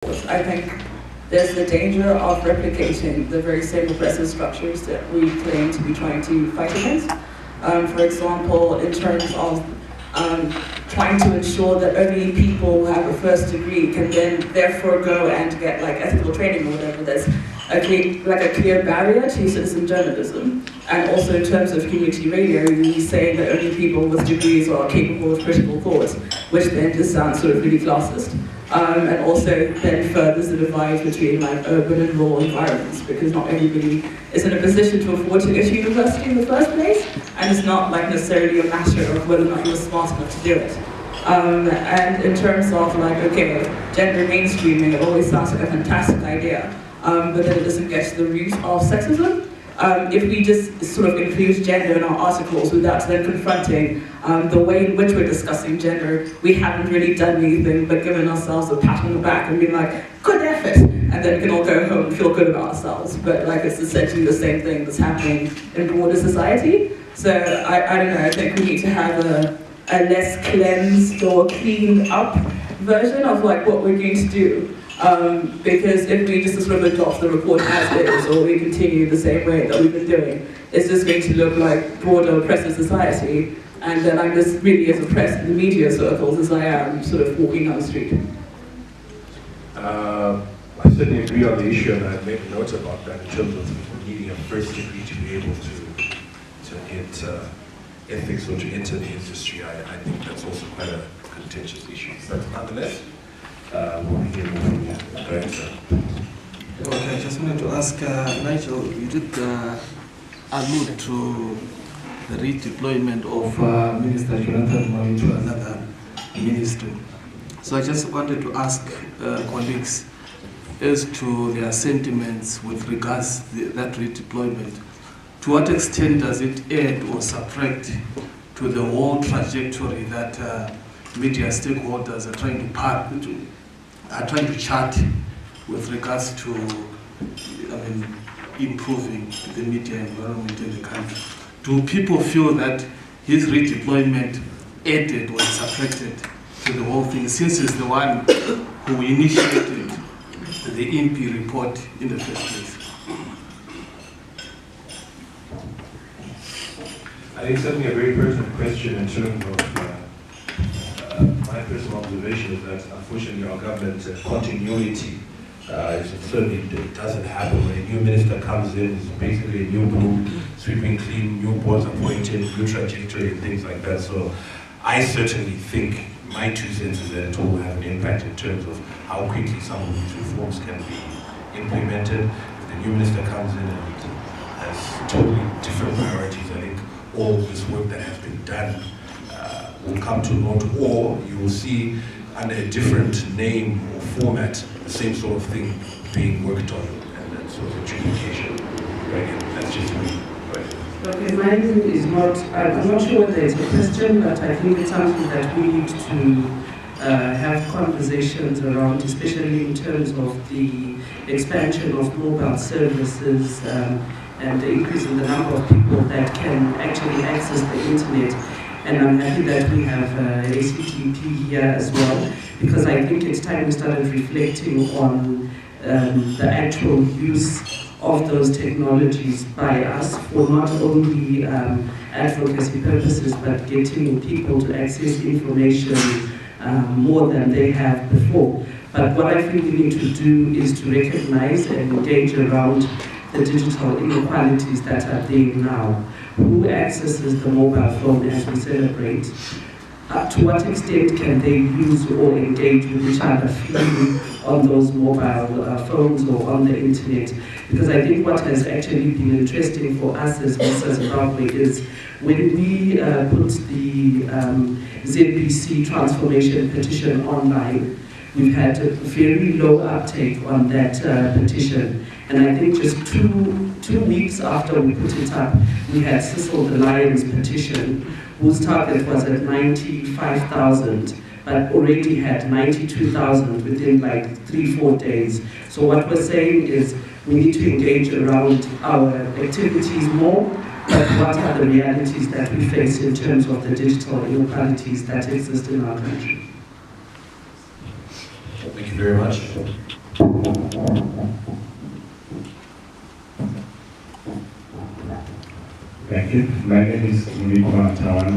I think there's the danger of replicating the very same oppressive structures that we claim to be trying to fight against. For example, in terms of trying to ensure that only people who have a first degree can then therefore go and get like ethical training or whatever. There's a clear barrier to citizen journalism. And also in terms of community radio, we say that only people with degrees are capable of critical thought, which then just sounds sort of really classist. And also then furthers the divide between like urban and rural environments, because not everybody is in a position to afford to go to university in the first place, and it's not like necessarily a matter of whether or not you're smart enough to do it. And in terms of like, okay, gender mainstreaming, it always sounds like a fantastic idea, but then it doesn't get to the root of sexism. If we just sort of include gender in our articles without then confronting the way in which we're discussing gender, we haven't really done anything but given ourselves a pat on the back and been like, good effort, and then we can all go home and feel good about ourselves. But like it's essentially the same thing that's happening in broader society. So I don't know, I think we need to have a less cleansed or cleaned up version of like what we're going to do. Because if we just sort of adopt the report as is, or we continue the same way that we've been doing, it's just going to look like broader oppressive society, and then I'm just really as oppressed in the media circles as I am sort of walking down the street. I certainly agree on the issue, and I make notes about that in terms of needing a first degree to be able to hit ethics or to enter the industry. I think that's also quite a contentious issue. But nonetheless, we'll begin moving. Go ahead, sir. Okay, I just wanted to ask Nigel, you did allude to the redeployment of Minister Jonathan Moyo to another ministry. So I just wanted to ask colleagues as to their sentiments with regards to that redeployment. To what extent does it add or subtract to the whole trajectory that media stakeholders are trying to chart with regards to, improving the media environment in the country? Do people feel that his redeployment added or subtracted to the whole thing, since he's the one who initiated the IMPI report in the first place? I think certainly a very pertinent question in terms of my personal observation is that unfortunately our government continuity certainly doesn't happen. When a new minister comes in, it's basically a new group, sweeping clean, new boards appointed, new trajectory and things like that. So I certainly think my 2 cents is that it will have an impact in terms of how quickly some of these reforms can be implemented. If the new minister comes in and has totally different priorities, I think all this work that has been done will come to naught, or you will see under a different name or format the same sort of thing being worked on, and that sort of duplication. Right? That's just me. Right. Okay, my view is not, I'm not sure whether it's a question, but I think it's something that we need to have conversations around, especially in terms of the expansion of mobile services and the increase in the number of people that can actually access the internet. And I'm happy that we have ACTP here as well, because I think it's time we started reflecting on the actual use of those technologies by us for not only advocacy purposes, but getting people to access information more than they have before. But what I think we need to do is to recognize and engage around the digital inequalities that are there now. Who accesses the mobile phone as we celebrate? To what extent can they use or engage with each other freely on those mobile phones or on the internet? Because I think what has actually been interesting for us as Mr. Zimbabwe is when we put the ZBC transformation petition online, we've had a very low uptake on that petition. And I think just two weeks after we put it up, we had Cecil the Lion's petition, whose target was at 95,000, but already had 92,000 within like 3-4 days. So what we're saying is we need to engage around our activities more, but what are the realities that we face in terms of the digital inequalities that exist in our country? Thank you. very much. Thank you. My name is Munikumar Tawan.